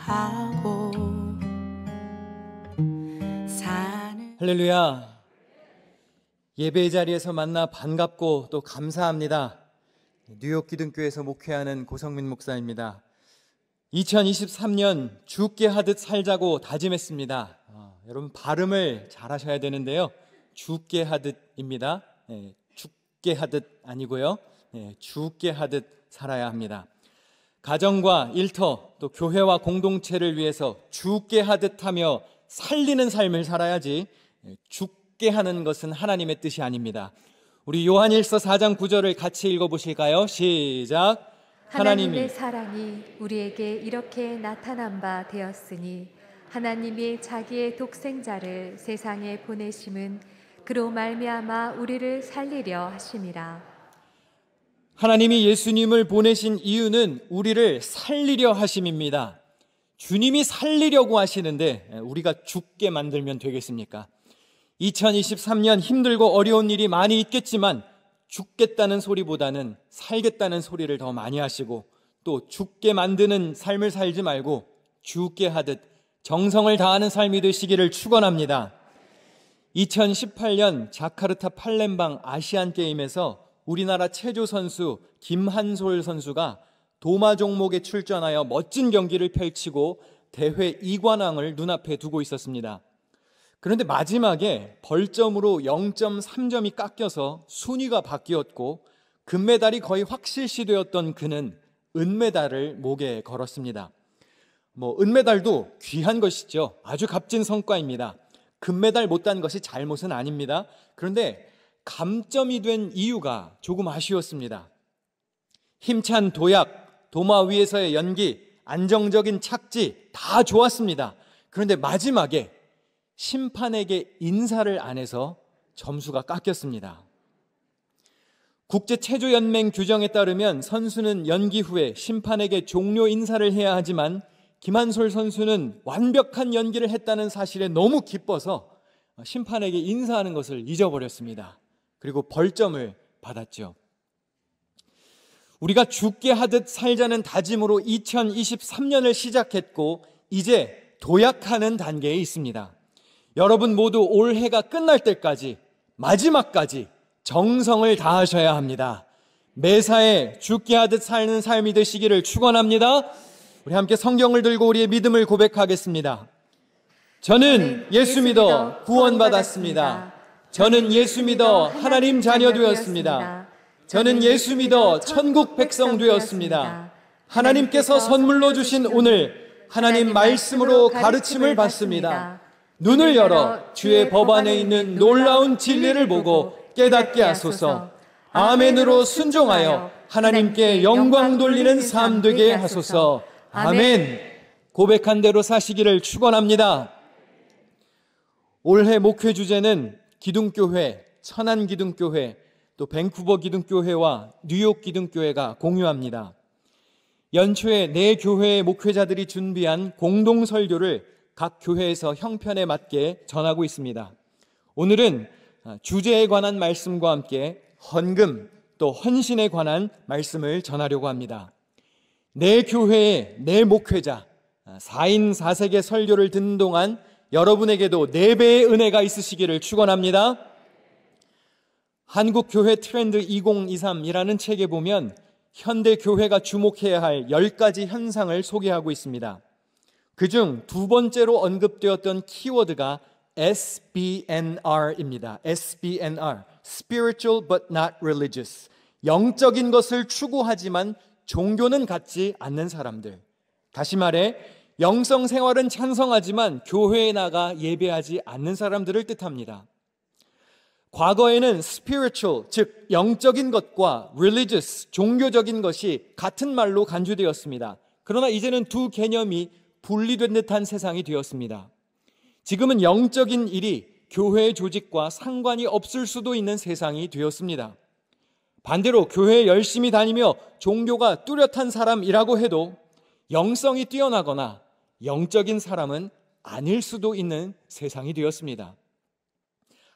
하고 사는. 할렐루야. 예배의 자리에서 만나 반갑고 또 감사합니다. 뉴욕 기둥교회에서 목회하는 고성민 목사입니다. 2023년 죽게 하듯 살자고 다짐했습니다. 여러분 발음을 잘 하셔야 되는데요. 죽게 하듯입니다. 죽게 하듯 아니고요. 죽게 하듯 살아야 합니다. 가정과 일터 또 교회와 공동체를 위해서 죽게 하듯 하며 살리는 삶을 살아야지 죽게 하는 것은 하나님의 뜻이 아닙니다. 우리 요한일서 4장 9절을 같이 읽어보실까요? 시작. 하나님의 사랑이 우리에게 이렇게 나타난 바 되었으니 하나님이 자기의 독생자를 세상에 보내심은 그로 말미암아 우리를 살리려 하심이라. 하나님이 예수님을 보내신 이유는 우리를 살리려 하심입니다. 주님이 살리려고 하시는데 우리가 죽게 만들면 되겠습니까? 2023년 힘들고 어려운 일이 많이 있겠지만 죽겠다는 소리보다는 살겠다는 소리를 더 많이 하시고 또 죽게 만드는 삶을 살지 말고 죽게 하듯 정성을 다하는 삶이 되시기를 축원합니다. 2018년 자카르타 팔렘방 아시안게임에서 우리나라 체조 선수 김한솔 선수가 도마 종목에 출전하여 멋진 경기를 펼치고 대회 2관왕을 눈앞에 두고 있었습니다. 그런데 마지막에 벌점으로 0.3점이 깎여서 순위가 바뀌었고 금메달이 거의 확실시되었던 그는 은메달을 목에 걸었습니다. 은메달도 귀한 것이죠. 아주 값진 성과입니다. 금메달 못 딴 것이 잘못은 아닙니다. 그런데 감점이 된 이유가 조금 아쉬웠습니다. 힘찬 도약, 도마 위에서의 연기, 안정적인 착지 다 좋았습니다. 그런데 마지막에 심판에게 인사를 안 해서 점수가 깎였습니다. 국제체조연맹 규정에 따르면 선수는 연기 후에 심판에게 종료 인사를 해야 하지만 김한솔 선수는 완벽한 연기를 했다는 사실에 너무 기뻐서 심판에게 인사하는 것을 잊어버렸습니다. 그리고 벌점을 받았죠. 우리가 죽게 하듯 살자는 다짐으로 2023년을 시작했고 이제 도약하는 단계에 있습니다. 여러분 모두 올해가 끝날 때까지 마지막까지 정성을 다하셔야 합니다. 매사에 죽게 하듯 사는 삶이 되시기를 축원합니다. 우리 함께 성경을 들고 우리의 믿음을 고백하겠습니다. 저는 예수 믿어 구원받았습니다. 저는 예수 믿어 하나님 자녀 되었습니다. 저는 예수 믿어 천국 백성 되었습니다. 하나님께서 선물로 주신 오늘 하나님 말씀으로 가르침을 받습니다. 눈을 열어 주의 법 안에 있는 놀라운 진리를 보고 깨닫게 하소서. 아멘으로 순종하여 하나님께 영광 돌리는 삶 되게 하소서. 아멘. 고백한 대로 사시기를 축원합니다. 올해 목회 주제는 기둥교회, 천안기둥교회, 또 밴쿠버 기둥교회와 뉴욕 기둥교회가 공유합니다. 연초에 네 교회의 목회자들이 준비한 공동설교를 각 교회에서 형편에 맞게 전하고 있습니다. 오늘은 주제에 관한 말씀과 함께 헌금 또 헌신에 관한 말씀을 전하려고 합니다. 내 교회의 내 목회자 4인 4색의 설교를 듣는 동안 여러분에게도 4배의 은혜가 있으시기를 축원합니다. 한국교회 트렌드 2023이라는 책에 보면 현대 교회가 주목해야 할 10가지 현상을 소개하고 있습니다. 그중 두 번째로 언급되었던 키워드가 SBNR입니다. SBNR, Spiritual but not religious. 영적인 것을 추구하지만 종교는 갖지 않는 사람들. 다시 말해 영성 생활은 찬성하지만 교회에 나가 예배하지 않는 사람들을 뜻합니다. 과거에는 spiritual, 즉 영적인 것과 religious, 종교적인 것이 같은 말로 간주되었습니다. 그러나 이제는 두 개념이 분리된 듯한 세상이 되었습니다. 지금은 영적인 일이 교회의 조직과 상관이 없을 수도 있는 세상이 되었습니다. 반대로 교회에 열심히 다니며 종교가 뚜렷한 사람이라고 해도 영성이 뛰어나거나 영적인 사람은 아닐 수도 있는 세상이 되었습니다.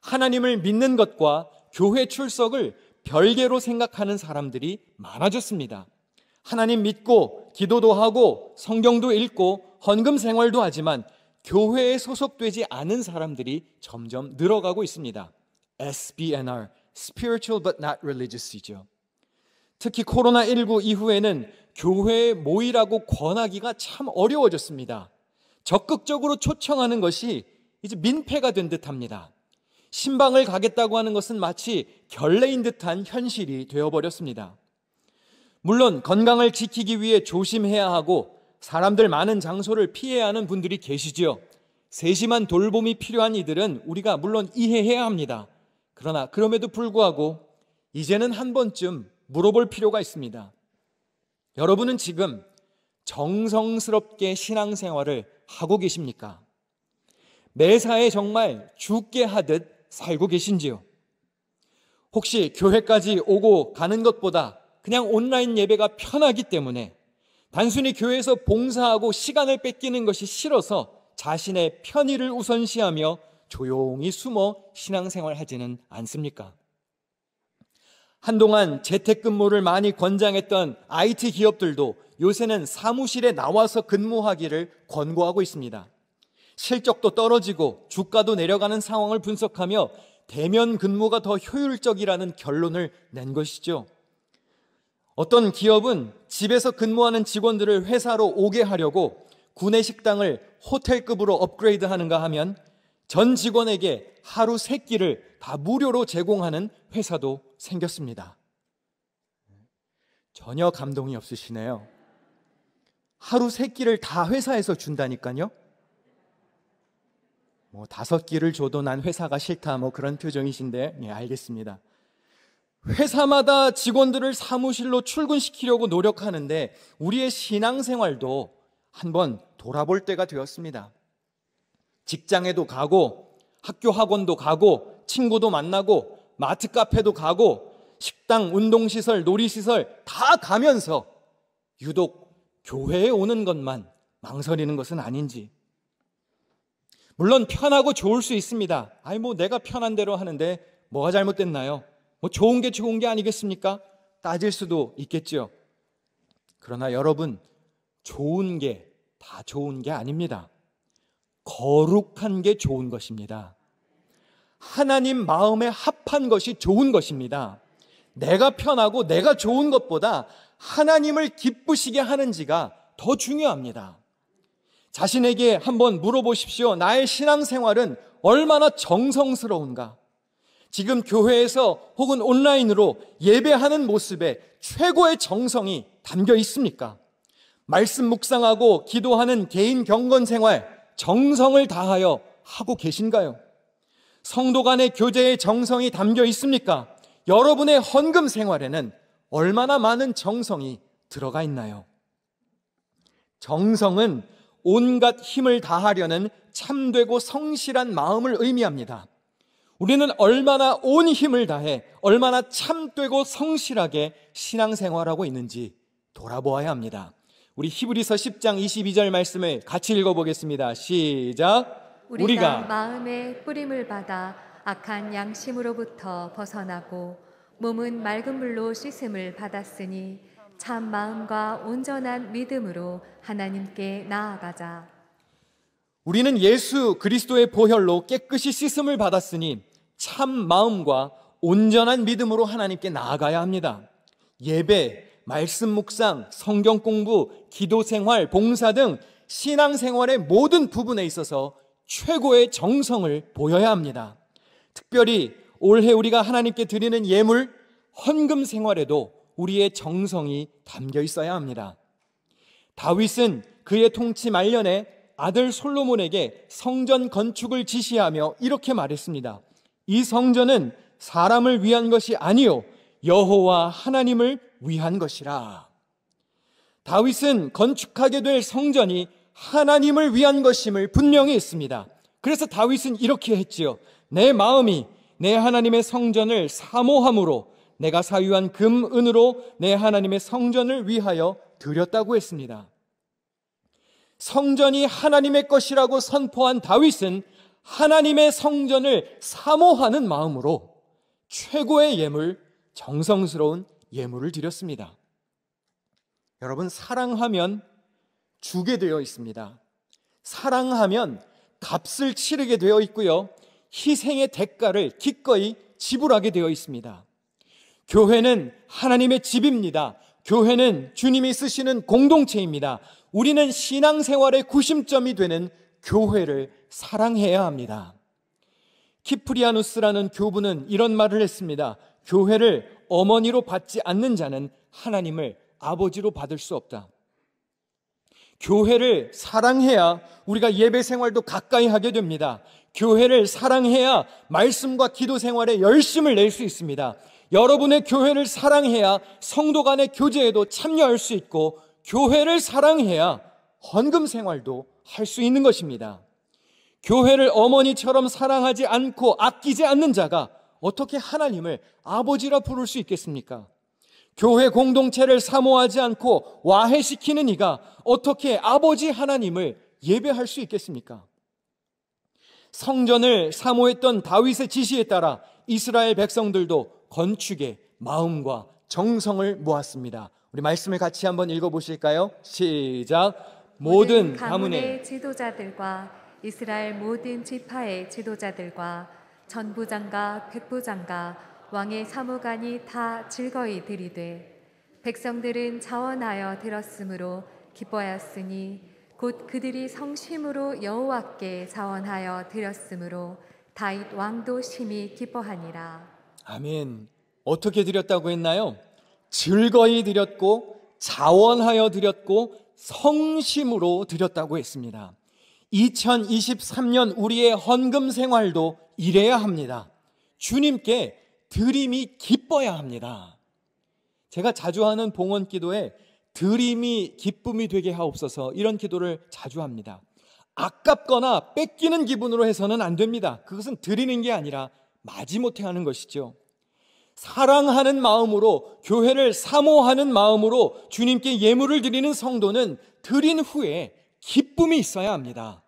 하나님을 믿는 것과 교회 출석을 별개로 생각하는 사람들이 많아졌습니다. 하나님 믿고 기도도 하고 성경도 읽고 헌금 생활도 하지만 교회에 소속되지 않은 사람들이 점점 늘어가고 있습니다. SBNR, Spiritual but not Religious이죠. 특히 코로나19 이후에는 교회에 모이라고 권하기가 참 어려워졌습니다. 적극적으로 초청하는 것이 이제 민폐가 된 듯합니다. 신방을 가겠다고 하는 것은 마치 결례인 듯한 현실이 되어버렸습니다. 물론 건강을 지키기 위해 조심해야 하고 사람들 많은 장소를 피해야 하는 분들이 계시지요. 세심한 돌봄이 필요한 이들은 우리가 물론 이해해야 합니다. 그러나 그럼에도 불구하고 이제는 한 번쯤 물어볼 필요가 있습니다. 여러분은 지금 정성스럽게 신앙생활을 하고 계십니까? 매사에 정말 죽게 하듯 살고 계신지요? 혹시 교회까지 오고 가는 것보다 그냥 온라인 예배가 편하기 때문에 단순히 교회에서 봉사하고 시간을 뺏기는 것이 싫어서 자신의 편의를 우선시하며 조용히 숨어 신앙생활 하지는 않습니까? 한동안 재택근무를 많이 권장했던 IT 기업들도 요새는 사무실에 나와서 근무하기를 권고하고 있습니다. 실적도 떨어지고 주가도 내려가는 상황을 분석하며 대면 근무가 더 효율적이라는 결론을 낸 것이죠. 어떤 기업은 집에서 근무하는 직원들을 회사로 오게 하려고 구내 식당을 호텔급으로 업그레이드하는가 하면 전 직원에게 하루 3끼를 다 무료로 제공하는 회사도 생겼습니다. 전혀 감동이 없으시네요. 하루 3끼를 다 회사에서 준다니까요. 5끼를 줘도 난 회사가 싫다 그런 표정이신데 알겠습니다. 회사마다 직원들을 사무실로 출근시키려고 노력하는데 우리의 신앙생활도 한번 돌아볼 때가 되었습니다. 직장에도 가고 학교 학원도 가고 친구도 만나고 마트 카페도 가고 식당, 운동시설, 놀이시설 다 가면서 유독 교회에 오는 것만 망설이는 것은 아닌지. 물론 편하고 좋을 수 있습니다. 내가 편한 대로 하는데 뭐가 잘못됐나요? 좋은 게 아니겠습니까? 따질 수도 있겠죠. 그러나 여러분, 좋은 게 다 좋은 게 아닙니다. 거룩한 게 좋은 것입니다. 하나님 마음에 합한 것이 좋은 것입니다. 내가 편하고 내가 좋은 것보다 하나님을 기쁘시게 하는지가 더 중요합니다. 자신에게 한번 물어보십시오. 나의 신앙생활은 얼마나 정성스러운가? 지금 교회에서 혹은 온라인으로 예배하는 모습에 최고의 정성이 담겨 있습니까? 말씀 묵상하고 기도하는 개인 경건 생활, 정성을 다하여 하고 계신가요? 성도 간의 교제의 정성이 담겨 있습니까? 여러분의 헌금 생활에는 얼마나 많은 정성이 들어가 있나요? 정성은 온갖 힘을 다하려는 참되고 성실한 마음을 의미합니다. 우리는 얼마나 온 힘을 다해 얼마나 참되고 성실하게 신앙생활하고 있는지 돌아보아야 합니다. 우리 히브리서 10장 22절 말씀을 같이 읽어보겠습니다. 시작. 우리가 마음의 뿌림을 받아 악한 양심으로부터 벗어나고 몸은 맑은 물로 씻음을 받았으니 참 마음과 온전한 믿음으로 하나님께 나아가자. 우리는 예수 그리스도의 보혈로 깨끗이 씻음을 받았으니 참 마음과 온전한 믿음으로 하나님께 나아가야 합니다. 예배, 말씀 묵상, 성경 공부, 기도 생활, 봉사 등 신앙생활의 모든 부분에 있어서 최고의 정성을 보여야 합니다. 특별히 올해 우리가 하나님께 드리는 예물, 헌금 생활에도 우리의 정성이 담겨 있어야 합니다. 다윗은 그의 통치 말년에 아들 솔로몬에게 성전 건축을 지시하며 이렇게 말했습니다. 이 성전은 사람을 위한 것이 아니요 여호와 하나님을 위한 것이라. 다윗은 건축하게 될 성전이 하나님을 위한 것임을 분명히 했습니다. 그래서 다윗은 이렇게 했지요. 내 마음이 내 하나님의 성전을 사모함으로 내가 사유한 금, 은으로 내 하나님의 성전을 위하여 드렸다고 했습니다. 성전이 하나님의 것이라고 선포한 다윗은 하나님의 성전을 사모하는 마음으로 최고의 예물, 정성스러운 예물을 드렸습니다. 여러분, 사랑하면 주게 되어 있습니다. 사랑하면 값을 치르게 되어 있고요. 희생의 대가를 기꺼이 지불하게 되어 있습니다. 교회는 하나님의 집입니다. 교회는 주님이 쓰시는 공동체입니다. 우리는 신앙생활의 구심점이 되는 교회를 사랑해야 합니다. 키프리아누스라는 교부는 이런 말을 했습니다. 교회를 어머니로 받지 않는 자는 하나님을 아버지로 받을 수 없다. 교회를 사랑해야 우리가 예배 생활도 가까이 하게 됩니다. 교회를 사랑해야 말씀과 기도 생활에 열심을 낼 수 있습니다. 여러분의 교회를 사랑해야 성도 간의 교제에도 참여할 수 있고, 교회를 사랑해야 헌금 생활도 할 수 있는 것입니다. 교회를 어머니처럼 사랑하지 않고 아끼지 않는 자가 어떻게 하나님을 아버지라 부를 수 있겠습니까? 교회 공동체를 사모하지 않고 와해시키는 이가 어떻게 아버지 하나님을 예배할 수 있겠습니까? 성전을 사모했던 다윗의 지시에 따라 이스라엘 백성들도 건축에 마음과 정성을 모았습니다. 우리 말씀을 같이 한번 읽어보실까요? 시작. 모든 가문의 지도자들과 이스라엘 모든 지파의 지도자들과 전부장과 백부장과 왕의 사무관이 다 즐거이 들이되 백성들은 자원하여 들었으므로 기뻐하였으니 곧 그들이 성심으로 여호와께 자원하여 드렸으므로 다윗 왕도 심히 기뻐하니라. 아멘. 어떻게 드렸다고 했나요? 즐거이 드렸고 자원하여 드렸고 성심으로 드렸다고 했습니다. 2023년 우리의 헌금 생활도 이래야 합니다. 주님께 드림이 기뻐야 합니다. 제가 자주 하는 봉헌 기도에 드림이 기쁨이 되게 하옵소서, 이런 기도를 자주 합니다. 아깝거나 뺏기는 기분으로 해서는 안 됩니다. 그것은 드리는 게 아니라 마지못해 하는 것이죠. 사랑하는 마음으로, 교회를 사모하는 마음으로 주님께 예물을 드리는 성도는 드린 후에 기쁨이 있어야 합니다.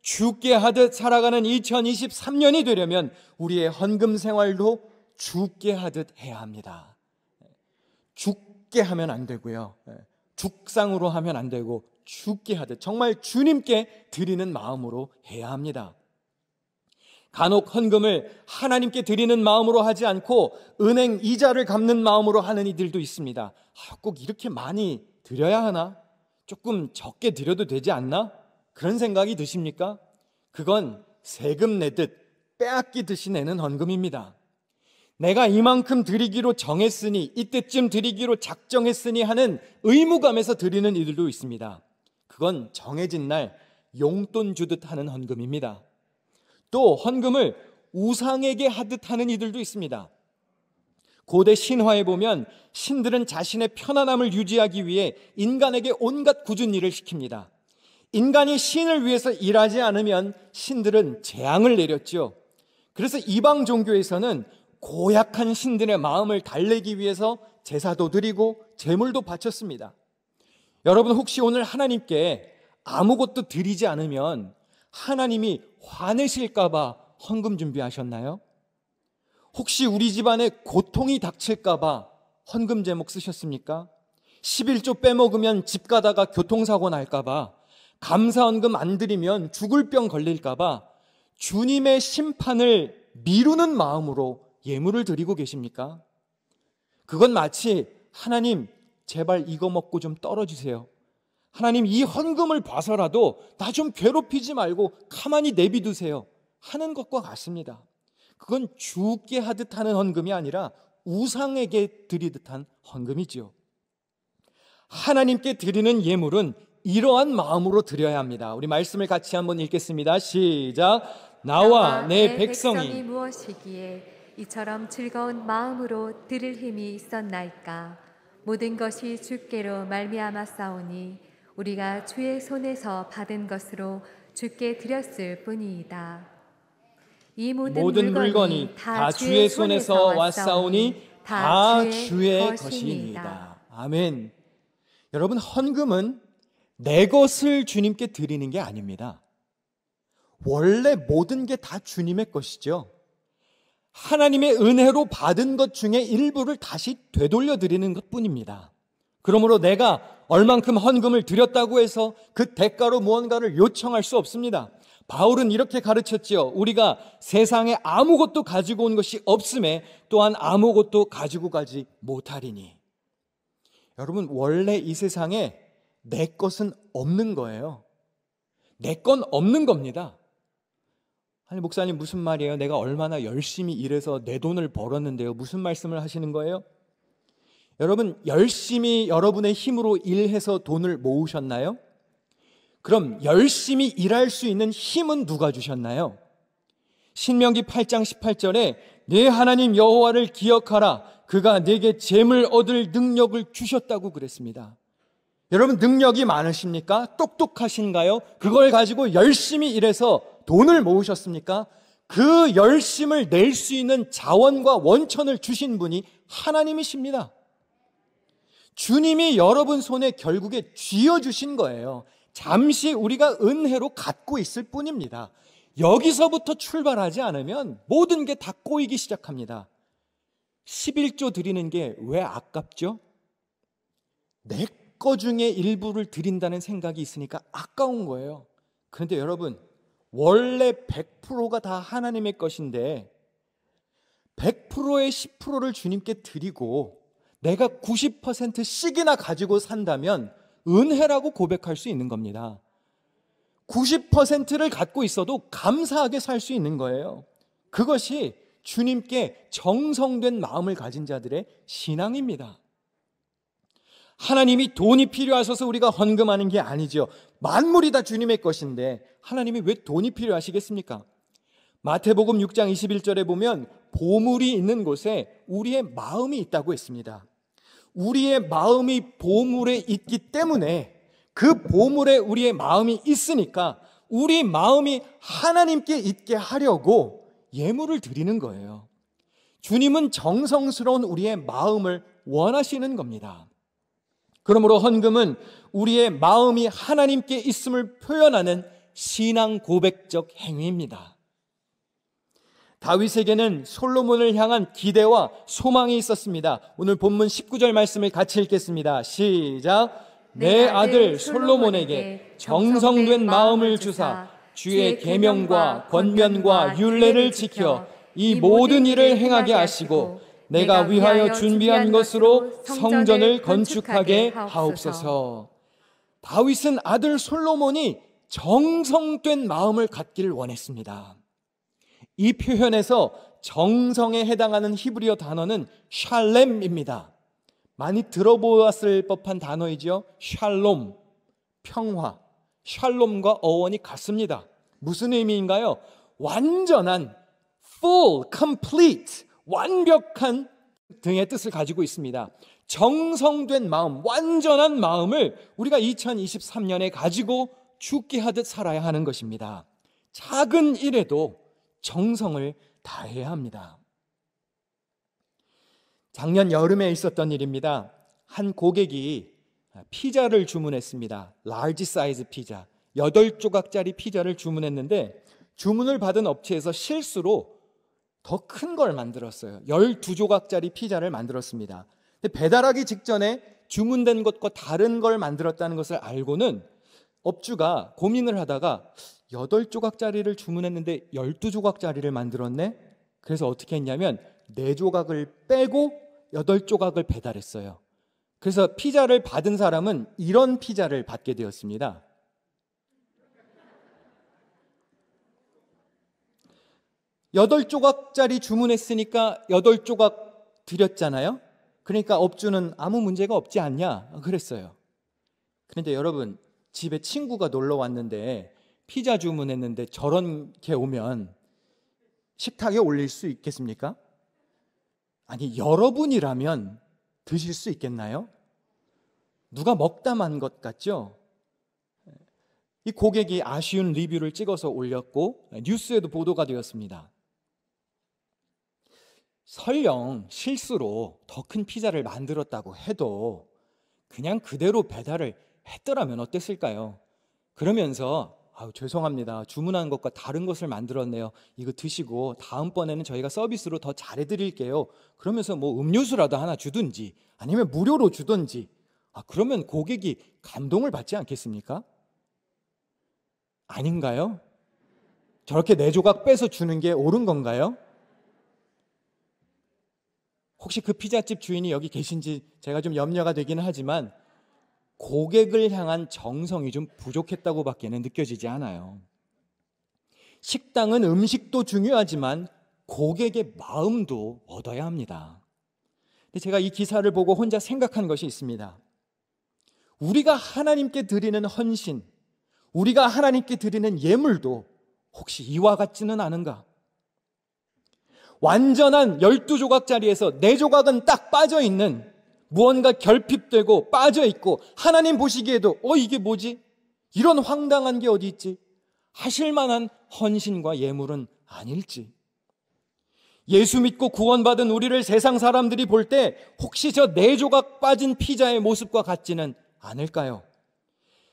죽게 하듯 살아가는 2023년이 되려면 우리의 헌금 생활도 죽게 하듯 해야 합니다. 죽게 하면 안 되고요. 죽상으로 하면 안 되고 죽게 하듯 정말 주님께 드리는 마음으로 해야 합니다. 간혹 헌금을 하나님께 드리는 마음으로 하지 않고 은행 이자를 갚는 마음으로 하는 이들도 있습니다. 꼭 이렇게 많이 드려야 하나? 조금 적게 드려도 되지 않나? 그런 생각이 드십니까? 그건 세금 내듯 빼앗기듯이 내는 헌금입니다. 내가 이만큼 드리기로 정했으니, 이때쯤 드리기로 작정했으니 하는 의무감에서 드리는 이들도 있습니다. 그건 정해진 날 용돈 주듯 하는 헌금입니다. 또 헌금을 우상에게 하듯 하는 이들도 있습니다. 고대 신화에 보면 신들은 자신의 편안함을 유지하기 위해 인간에게 온갖 굳은 일을 시킵니다. 인간이 신을 위해서 일하지 않으면 신들은 재앙을 내렸죠. 그래서 이방 종교에서는 고약한 신들의 마음을 달래기 위해서 제사도 드리고 제물도 바쳤습니다. 여러분, 혹시 오늘 하나님께 아무것도 드리지 않으면 하나님이 화내실까 봐 헌금 준비하셨나요? 혹시 우리 집안에 고통이 닥칠까 봐 헌금 제목 쓰셨습니까? 11조 빼먹으면 집 가다가 교통사고 날까 봐, 감사헌금 안 드리면 죽을 병 걸릴까 봐 주님의 심판을 미루는 마음으로 예물을 드리고 계십니까? 그건 마치 하나님 제발 이거 먹고 좀 떨어지세요, 하나님 이 헌금을 봐서라도 나 좀 괴롭히지 말고 가만히 내비두세요 하는 것과 같습니다. 그건 죽게 하듯 하는 헌금이 아니라 우상에게 드리듯한 헌금이지요. 하나님께 드리는 예물은 이러한 마음으로 드려야 합니다. 우리 말씀을 같이 한번 읽겠습니다. 시작. 나와 내 백성이 무엇이기에 이처럼 즐거운 마음으로 드릴 힘이 있었나이까. 모든 것이 주께로 말미암아 싸우니 우리가 주의 손에서 받은 것으로 주께 드렸을 뿐이이다. 이 모든 물건이 다 주의 손에서 왔사오니 다 주의 것이니이다. 아멘. 여러분, 헌금은 내 것을 주님께 드리는 게 아닙니다. 원래 모든 게 다 주님의 것이죠. 하나님의 은혜로 받은 것 중에 일부를 다시 되돌려 드리는 것뿐입니다. 그러므로 내가 얼만큼 헌금을 드렸다고 해서 그 대가로 무언가를 요청할 수 없습니다. 바울은 이렇게 가르쳤지요. 우리가 세상에 아무것도 가지고 온 것이 없음에 또한 아무것도 가지고 가지 못하리니. 여러분, 원래 이 세상에 내 것은 없는 거예요. 내 건 없는 겁니다. 아니, 목사님 무슨 말이에요? 내가 얼마나 열심히 일해서 내 돈을 벌었는데요. 무슨 말씀을 하시는 거예요? 여러분, 열심히 여러분의 힘으로 일해서 돈을 모으셨나요? 그럼 열심히 일할 수 있는 힘은 누가 주셨나요? 신명기 8장 18절에 네 하나님 여호와를 기억하라. 그가 네게 재물 얻을 능력을 주셨다고 그랬습니다. 여러분, 능력이 많으십니까? 똑똑하신가요? 그걸 가지고 열심히 일해서 돈을 모으셨습니까? 그 열심을 낼 수 있는 자원과 원천을 주신 분이 하나님이십니다. 주님이 여러분 손에 결국에 쥐어주신 거예요. 잠시 우리가 은혜로 갖고 있을 뿐입니다. 여기서부터 출발하지 않으면 모든 게 다 꼬이기 시작합니다. 11조 드리는 게 왜 아깝죠? 내 거 중에 일부를 드린다는 생각이 있으니까 아까운 거예요. 그런데 여러분, 원래 100%가 다 하나님의 것인데 100%의 10%를 주님께 드리고 내가 90%씩이나 가지고 산다면 은혜라고 고백할 수 있는 겁니다. 90%를 갖고 있어도 감사하게 살 수 있는 거예요. 그것이 주님께 정성된 마음을 가진 자들의 신앙입니다. 하나님이 돈이 필요하셔서 우리가 헌금하는 게 아니죠. 만물이 다 주님의 것인데 하나님이 왜 돈이 필요하시겠습니까? 마태복음 6장 21절에 보면 보물이 있는 곳에 우리의 마음이 있다고 했습니다. 우리의 마음이 보물에 있기 때문에 그 보물에 우리의 마음이 있으니까 우리 마음이 하나님께 있게 하려고 예물을 드리는 거예요. 주님은 정성스러운 우리의 마음을 원하시는 겁니다. 그러므로 헌금은 우리의 마음이 하나님께 있음을 표현하는 신앙 고백적 행위입니다. 다윗에게는 솔로몬을 향한 기대와 소망이 있었습니다. 오늘 본문 19절 말씀을 같이 읽겠습니다. 시작. 내 아들 솔로몬에게 정성된 마음을 주사 주의 계명과 권면과 율례를 지켜 이 모든 일을 행하게 하시고 내가 위하여 준비한 것으로 성전을 건축하게 하옵소서. 다윗은 아들 솔로몬이 정성된 마음을 갖기를 원했습니다. 이 표현에서 정성에 해당하는 히브리어 단어는 샬렘입니다. 많이 들어보았을 법한 단어이죠. 샬롬, 평화. 샬롬과 어원이 같습니다. 무슨 의미인가요? 완전한, full, complete, 완벽한 등의 뜻을 가지고 있습니다. 정성된 마음, 완전한 마음을 우리가 2023년에 가지고 죽게 하듯 살아야 하는 것입니다. 작은 일에도 정성을 다해야 합니다. 작년 여름에 있었던 일입니다. 한 고객이 피자를 주문했습니다. large size 피자, 8조각짜리 피자를 주문했는데 주문을 받은 업체에서 실수로 더 큰 걸 만들었어요. 12조각짜리 피자를 만들었습니다. 근데 배달하기 직전에 주문된 것과 다른 걸 만들었다는 것을 알고는 업주가 고민을 하다가 8조각짜리를 주문했는데 12조각짜리를 만들었네? 그래서 어떻게 했냐면 4조각을 빼고 8조각을 배달했어요. 그래서 피자를 받은 사람은 이런 피자를 받게 되었습니다. 여덟 조각짜리 주문했으니까 8조각 드렸잖아요. 그러니까 업주는 아무 문제가 없지 않냐 그랬어요. 그런데 여러분, 집에 친구가 놀러 왔는데 피자 주문했는데 저렇게 오면 식탁에 올릴 수 있겠습니까? 아니, 여러분이라면 드실 수 있겠나요? 누가 먹다 만 것 같죠? 이 고객이 아쉬운 리뷰를 찍어서 올렸고 뉴스에도 보도가 되었습니다. 설령 실수로 더 큰 피자를 만들었다고 해도 그냥 그대로 배달을 했더라면 어땠을까요? 그러면서 죄송합니다. 주문한 것과 다른 것을 만들었네요. 이거 드시고 다음번에는 저희가 서비스로 더 잘해드릴게요. 그러면서 뭐 음료수라도 하나 주든지 아니면 무료로 주든지 그러면 고객이 감동을 받지 않겠습니까? 아닌가요? 저렇게 4조각 빼서 주는 게 옳은 건가요? 혹시 그 피자집 주인이 여기 계신지 제가 좀 염려가 되기는 하지만 고객을 향한 정성이 좀 부족했다고 밖에는 느껴지지 않아요. 식당은 음식도 중요하지만 고객의 마음도 얻어야 합니다. 근데 제가 이 기사를 보고 혼자 생각한 것이 있습니다. 우리가 하나님께 드리는 헌신, 우리가 하나님께 드리는 예물도 혹시 이와 같지는 않은가? 완전한 12조각짜리에서 4조각은 딱 빠져있는, 무언가 결핍되고 빠져있고 하나님 보시기에도 이게 뭐지? 이런 황당한 게 어디 있지? 하실 만한 헌신과 예물은 아닐지. 예수 믿고 구원받은 우리를 세상 사람들이 볼 때 혹시 저 4조각 빠진 피자의 모습과 같지는 않을까요?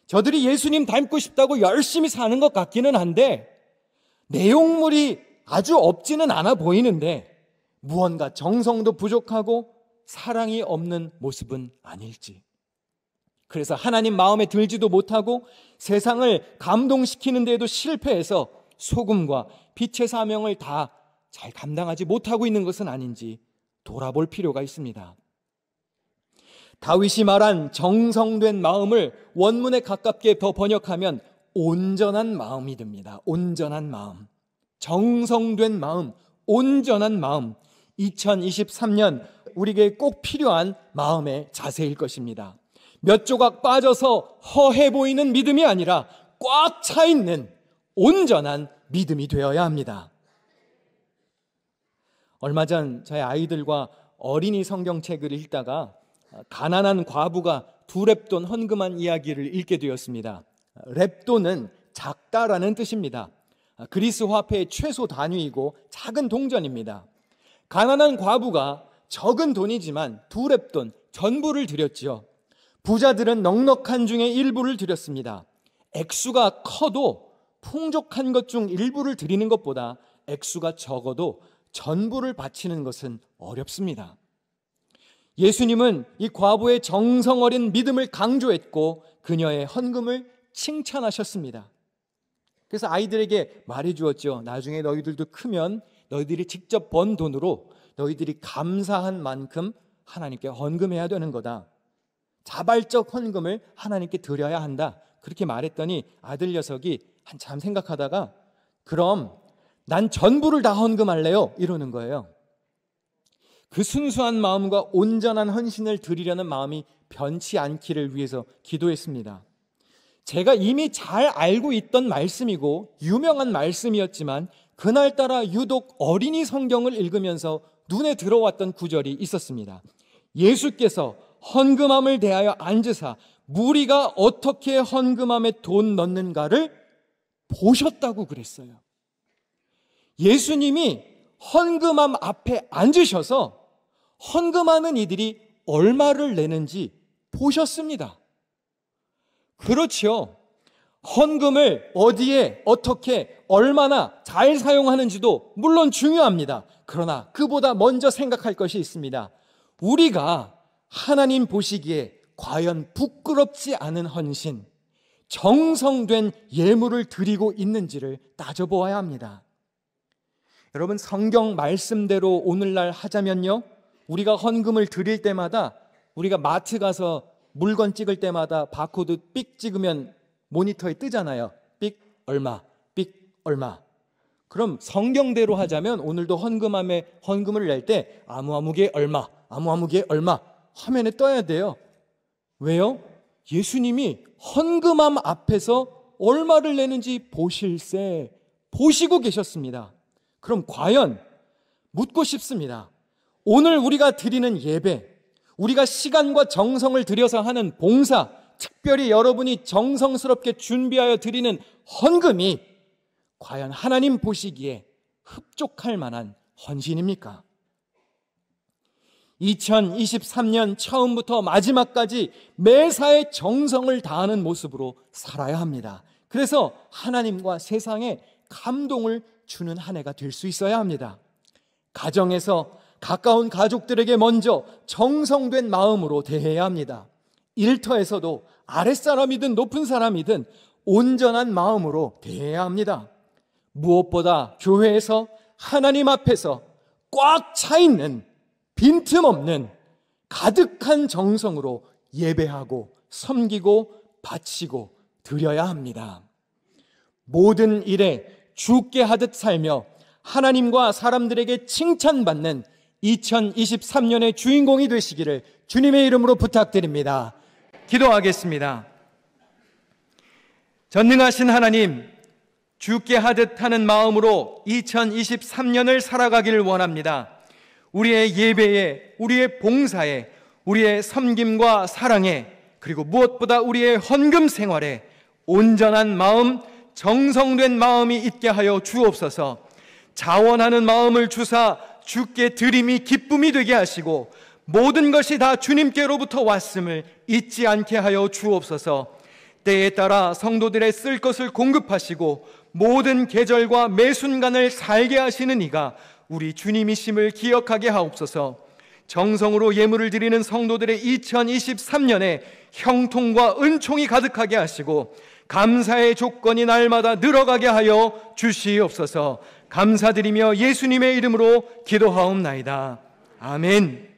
저들이 예수님 닮고 싶다고 열심히 사는 것 같기는 한데 내용물이 아주 없지는 않아 보이는데 무언가 정성도 부족하고 사랑이 없는 모습은 아닐지. 그래서 하나님 마음에 들지도 못하고 세상을 감동시키는 데에도 실패해서 소금과 빛의 사명을 다 잘 감당하지 못하고 있는 것은 아닌지 돌아볼 필요가 있습니다. 다윗이 말한 정성된 마음을 원문에 가깝게 더 번역하면 온전한 마음이 됩니다. 온전한 마음, 정성된 마음, 온전한 마음, 2023년 우리에게 꼭 필요한 마음의 자세일 것입니다. 몇 조각 빠져서 허해 보이는 믿음이 아니라 꽉 차 있는 온전한 믿음이 되어야 합니다. 얼마 전 저희 아이들과 어린이 성경책을 읽다가 가난한 과부가 2렙돈 헌금한 이야기를 읽게 되었습니다. 렙돈은 작다라는 뜻입니다. 그리스 화폐의 최소 단위이고 작은 동전입니다. 가난한 과부가 적은 돈이지만 2렙돈 전부를 드렸지요. 부자들은 넉넉한 중에 일부를 드렸습니다. 액수가 커도 풍족한 것 중 일부를 드리는 것보다 액수가 적어도 전부를 바치는 것은 어렵습니다. 예수님은 이 과부의 정성 어린 믿음을 강조했고 그녀의 헌금을 칭찬하셨습니다. 그래서 아이들에게 말해주었죠. 나중에 너희들도 크면 너희들이 직접 번 돈으로 너희들이 감사한 만큼 하나님께 헌금해야 되는 거다. 자발적 헌금을 하나님께 드려야 한다. 그렇게 말했더니 아들 녀석이 한참 생각하다가 그럼 난 전부를 다 헌금할래요 이러는 거예요. 그 순수한 마음과 온전한 헌신을 드리려는 마음이 변치 않기를 위해서 기도했습니다. 제가 이미 잘 알고 있던 말씀이고 유명한 말씀이었지만 그날따라 유독 어린이 성경을 읽으면서 눈에 들어왔던 구절이 있었습니다. 예수께서 헌금함을 대하여 앉으사 무리가 어떻게 헌금함에 돈 넣는가를 보셨다고 그랬어요. 예수님이 헌금함 앞에 앉으셔서 헌금하는 이들이 얼마를 내는지 보셨습니다. 그렇죠. 헌금을 어디에 어떻게 얼마나 잘 사용하는지도 물론 중요합니다. 그러나 그보다 먼저 생각할 것이 있습니다. 우리가 하나님 보시기에 과연 부끄럽지 않은 헌신, 정성된 예물을 드리고 있는지를 따져보아야 합니다. 여러분, 성경 말씀대로 오늘날 하자면요, 우리가 헌금을 드릴 때마다 우리가 마트 가서 물건 찍을 때마다 바코드 삑 찍으면 모니터에 뜨잖아요. 삑 얼마, 삑 얼마. 그럼 성경대로 하자면 오늘도 헌금함에 헌금을 낼 때 아무아무게 얼마, 아무아무게 얼마 화면에 떠야 돼요. 왜요? 예수님이 헌금함 앞에서 얼마를 내는지 보실세 보시고 계셨습니다. 그럼 과연 묻고 싶습니다. 오늘 우리가 드리는 예배, 우리가 시간과 정성을 들여서 하는 봉사, 특별히 여러분이 정성스럽게 준비하여 드리는 헌금이 과연 하나님 보시기에 흡족할 만한 헌신입니까? 2023년 처음부터 마지막까지 매사에 정성을 다하는 모습으로 살아야 합니다. 그래서 하나님과 세상에 감동을 주는 한 해가 될 수 있어야 합니다. 가정에서 가까운 가족들에게 먼저 정성된 마음으로 대해야 합니다. 일터에서도 아랫사람이든 높은 사람이든 온전한 마음으로 대해야 합니다. 무엇보다 교회에서 하나님 앞에서 꽉 차 있는 빈틈없는 가득한 정성으로 예배하고 섬기고 바치고 드려야 합니다. 모든 일에 주께 하듯 살며 하나님과 사람들에게 칭찬받는 2023년의 주인공이 되시기를 주님의 이름으로 부탁드립니다. 기도하겠습니다. 전능하신 하나님, 주께 하듯 하는 마음으로 2023년을 살아가기를 원합니다. 우리의 예배에, 우리의 봉사에, 우리의 섬김과 사랑에, 그리고 무엇보다 우리의 헌금 생활에 온전한 마음, 정성된 마음이 있게 하여 주옵소서. 자원하는 마음을 주사 주께 드림이 기쁨이 되게 하시고 모든 것이 다 주님께로부터 왔음을 잊지 않게 하여 주옵소서. 때에 따라 성도들의 쓸 것을 공급하시고 모든 계절과 매 순간을 살게 하시는 이가 우리 주님이심을 기억하게 하옵소서. 정성으로 예물을 드리는 성도들의 2023년에 형통과 은총이 가득하게 하시고 감사의 조건이 날마다 늘어가게 하여 주시옵소서. 감사드리며 예수님의 이름으로 기도하옵나이다. 아멘.